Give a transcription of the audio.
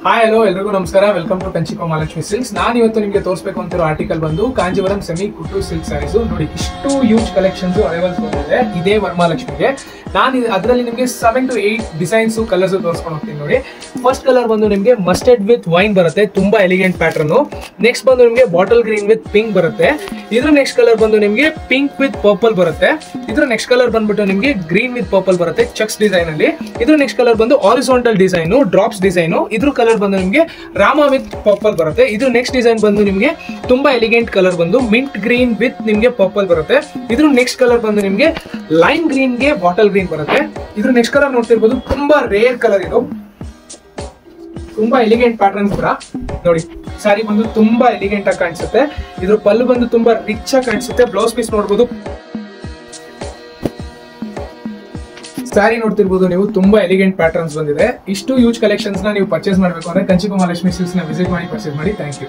Hi hello ಎಲ್ಲರಿಗೂ ನಮಸ್ಕಾರ. Welcome to Kanchiko Mahalakshmi silks. ನಾನು ಇವತ್ತು ನಿಮಗೆ ತೋರಿಸಬೇಕು ಅಂತಿರೋ ಆರ್ಟಿಕಲ್ ಬಂದು ಕಾಂಜೀವರಂ ಸೆಮಿ ಕುಟ್ಟು ಸಿಲ್ಕ್ ಸ್ಯಾರೀಸ್. ನೋಡಿ, ಇಷ್ಟು ಯೂಜ್ ಕಲೆಕ್ಷನ್ಸ್ ಅವೈಲೇಬಲ್ಸ್ ಬಂದಿದೆ ಇದೇ ವರಮಹಾಲಕ್ಷ್ಮಿಗೆ. ನಾನು ಅದರಲ್ಲಿ ನಿಮಗೆ 7 to 8 ಡಿಸೈನ್ಸ್ ಕಲರ್ಸ್ ತೋರಿಸ್ಕೊಂಡು ಹೋಗ್ತೀನಿ. ನೋಡಿ, ಫಸ್ಟ್ ಕಲರ್ ಬಂದು ನಿಮಗೆ ಮಸ್ಟರ್ಡ್ ವಿತ್ ವೈನ್ ಬರುತ್ತೆ, ತುಂಬಾ ಎಲಿಗೆಂಟ್ ಪ್ಯಾಟರ್ನ್. ನೆಕ್ಸ್ಟ್ ಬಂದು ನಿಮಗೆ ಬಾಟಲ್ ಗ್ರೀನ್ ವಿತ್ ಪಿಂಕ್ ಬರುತ್ತೆ. ಇದ್ರ ನೆಕ್ಸ್ಟ್ ಕಲರ್ ಬಂದು ನಿಮಗೆ ಪಿಂಕ್ ವಿತ್ ಪರ್ಪಲ್ ಬರುತ್ತೆ. ಇದ್ರ ನೆಕ್ಸ್ಟ್ ಕಲರ್ ಬಂದ್ಬಿಟ್ಟು ನಿಮಗೆ ಗ್ರೀನ್ ವಿತ್ ಪರ್ಪಲ್ ಬರುತ್ತೆ ಚೆಕ್ಸ್ ಡಿಸೈನ್ ಅಲ್ಲಿ. ಇದ್ರ ನೆಕ್ಸ್ಟ್ ಕಲರ್ ಬಂದು ಹಾರಿಜಾಂಟಲ್ ಡಿಸೈನ್, ಡ್ರಾಪ್ಸ್ ಡಿಸೈನ್. ಇದ್ರ ಕಲರ್ ಬಂದು ನಿಮಗೆ ರಾಮ ವಿತ್ ಪರ್ಪಲ್ ಬರುತ್ತೆ. ಇದ್ರ ನೆಕ್ಸ್ಟ್ ಡಿಸೈನ್ ಬಂದು ನಿಮಗೆ ತುಂಬಾ ಎಲಿಗೆಂಟ್ ಕಲರ್ ಬಂದು ಮಿಂಟ್ ಗ್ರೀನ್ ವಿತ್ ನಿಮಗೆ ಪರ್ಪಲ್ ಬರುತ್ತೆ. ಇದ್ರ ನೆಕ್ಸ್ಟ್ ಕಲರ್ ಬಂದು ನಿಮಗೆ ಲೈಮ್ ಗ್ರೀನ್ ಗೆ ಬಾಟಲ್ ಗ್ರೀನ್ ಬರುತ್ತೆ. ಇದ್ರ ನೆಕ್ಸ್ಟ್ ಕಲರ್ ನೋಡ್ತಿರ್ಬೋದು, ತುಂಬಾ ರೇರ್ ಕಲರ್ ಇದು, ತುಂಬಾ ಎಲಿಗೆಂಟ್ ಪ್ಯಾಟರ್ನ್ ಕೂಡ. ನೋಡಿ, ಸ್ಯಾರಿ ಬಂದು ತುಂಬಾ ಎಲಿಗೆಂಟ್ ಆಗಿ ಕಾಣಿಸುತ್ತೆ. ಇದ್ರ ಪಲ್ಲು ಬಂದು ತುಂಬಾ ರಿಚ್ ಆಗಿ ಕಾಣಿಸುತ್ತೆ. ಬ್ಲೌಸ್ ಪೀಸ್ ನೋಡಬಹುದು, ಸ್ಯಾರಿ ನೋಡ್ತಿರ್ಬೋದು ನೀವು, ತುಂಬಾ ಎಲಿಗೆಂಟ್ ಪ್ಯಾಟರ್ನ್ಸ್ ಬಂದಿದೆ. ಇಷ್ಟು ಯೂಜ್ ಕಲೆಕ್ಷನ್ಸ್ ನ ನೀವು ಪರ್ಚೇಸ್ ಮಾಡಬೇಕು ಅಂದ್ರೆ ಕಂಚಿಕೋ ಮಹಾಲಕ್ಷ್ಮಿ ಸಿಲ್ಕ್ಸ್ ನ ವಿಸಿಟ್ ಮಾಡಿ ಪರ್ಚೇಸ್ ಮಾಡಿ. Thank you.